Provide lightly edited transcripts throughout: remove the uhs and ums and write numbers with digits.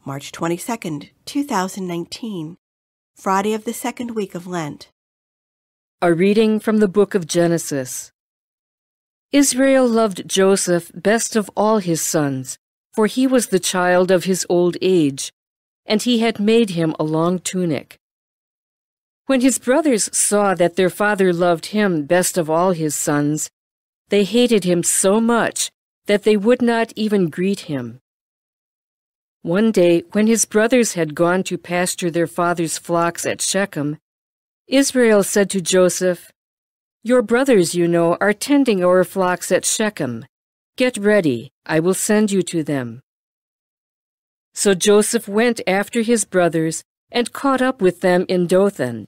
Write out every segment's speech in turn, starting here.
March 22nd, 2019, Friday of the second week of Lent. A reading from the book of Genesis. Israel loved Joseph best of all his sons, for he was the child of his old age, and he had made him a long tunic. When his brothers saw that their father loved him best of all his sons, they hated him so much that they would not even greet him. One day, when his brothers had gone to pasture their father's flocks at Shechem, Israel said to Joseph, "Your brothers, you know, are tending our flocks at Shechem. Get ready, I will send you to them." So Joseph went after his brothers and caught up with them in Dothan.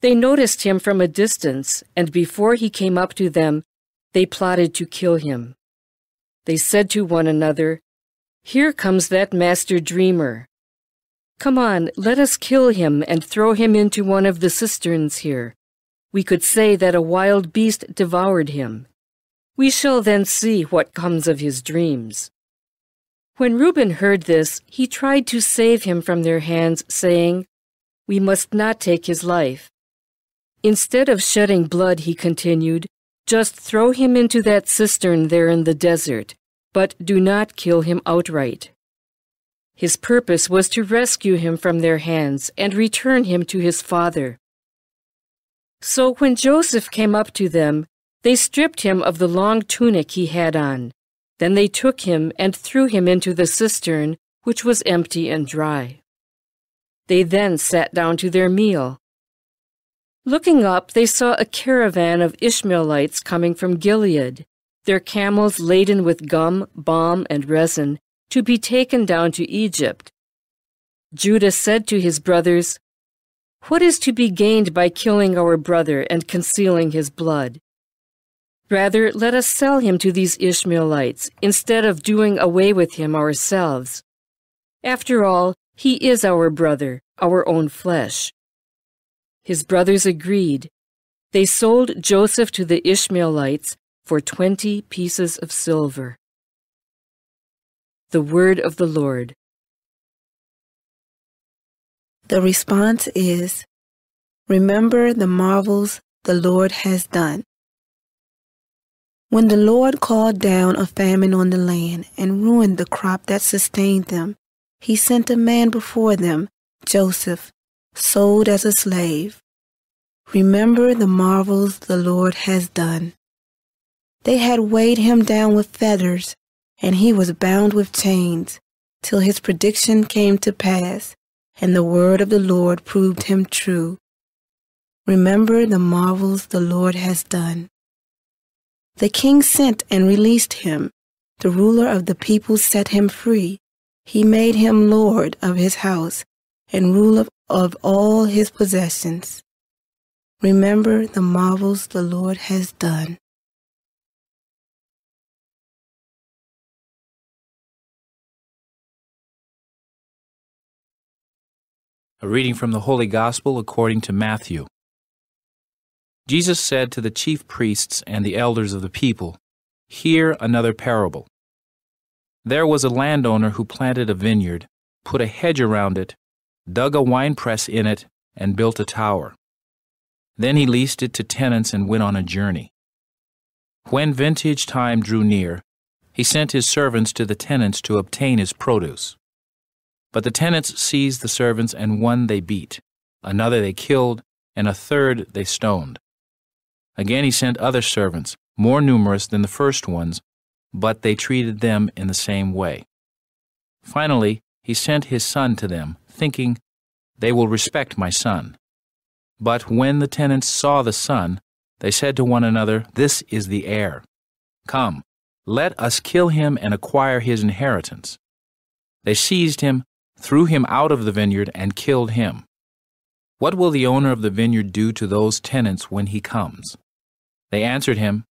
They noticed him from a distance, and before he came up to them, they plotted to kill him. They said to one another, "Here comes that master dreamer. Come on, let us kill him and throw him into one of the cisterns here. We could say that a wild beast devoured him. We shall then see what comes of his dreams." When Reuben heard this, he tried to save him from their hands, saying, "We must not take his life." Instead of shedding blood, he continued, "Just throw him into that cistern there in the desert, but do not kill him outright." His purpose was to rescue him from their hands and return him to his father. So when Joseph came up to them, they stripped him of the long tunic he had on. Then they took him and threw him into the cistern, which was empty and dry. They then sat down to their meal. Looking up, they saw a caravan of Ishmaelites coming from Gilead, their camels laden with gum, balm, and resin, to be taken down to Egypt. Judah said to his brothers, "What is to be gained by killing our brother and concealing his blood? Rather, let us sell him to these Ishmaelites, instead of doing away with him ourselves. After all, he is our brother, our own flesh." His brothers agreed. They sold Joseph to the Ishmaelites for 20 pieces of silver. The word of the Lord. The response is, "Remember the marvels the Lord has done." When the Lord called down a famine on the land and ruined the crop that sustained them, he sent a man before them, Joseph, sold as a slave. Remember the marvels the Lord has done. They had weighed him down with feathers, and he was bound with chains, till his prediction came to pass, and the word of the Lord proved him true. Remember the marvels the Lord has done. The king sent and released him. The ruler of the people set him free. He made him lord of his house and ruler of all his possessions. Remember the marvels the Lord has done. A reading from the Holy Gospel according to Matthew. Jesus said to the chief priests and the elders of the people, "Hear another parable. There was a landowner who planted a vineyard, put a hedge around it, dug a winepress in it, and built a tower. Then he leased it to tenants and went on a journey. When vintage time drew near, he sent his servants to the tenants to obtain his produce. But the tenants seized the servants, and one they beat, another they killed, and a third they stoned. Again he sent other servants, more numerous than the first ones, but they treated them in the same way. Finally, he sent his son to them, thinking, 'They will respect my son.' But when the tenants saw the son, they said to one another, 'This is the heir. Come, let us kill him and acquire his inheritance.' They seized him, threw him out of the vineyard, and killed him. What will the owner of the vineyard do to those tenants when he comes?" They answered him,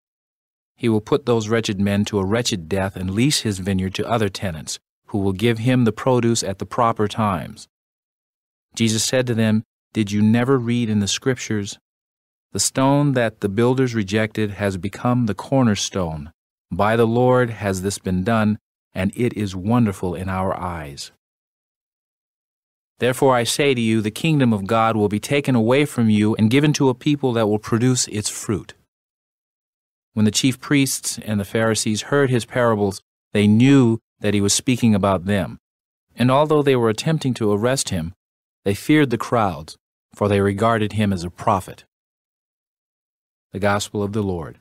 "He will put those wretched men to a wretched death and lease his vineyard to other tenants, who will give him the produce at the proper times." Jesus said to them, "Did you never read in the Scriptures, 'The stone that the builders rejected has become the cornerstone. By the Lord has this been done, and it is wonderful in our eyes.' Therefore I say to you, the kingdom of God will be taken away from you and given to a people that will produce its fruit." When the chief priests and the Pharisees heard his parables, they knew that he was speaking about them. And although they were attempting to arrest him, they feared the crowds, for they regarded him as a prophet. The Gospel of the Lord.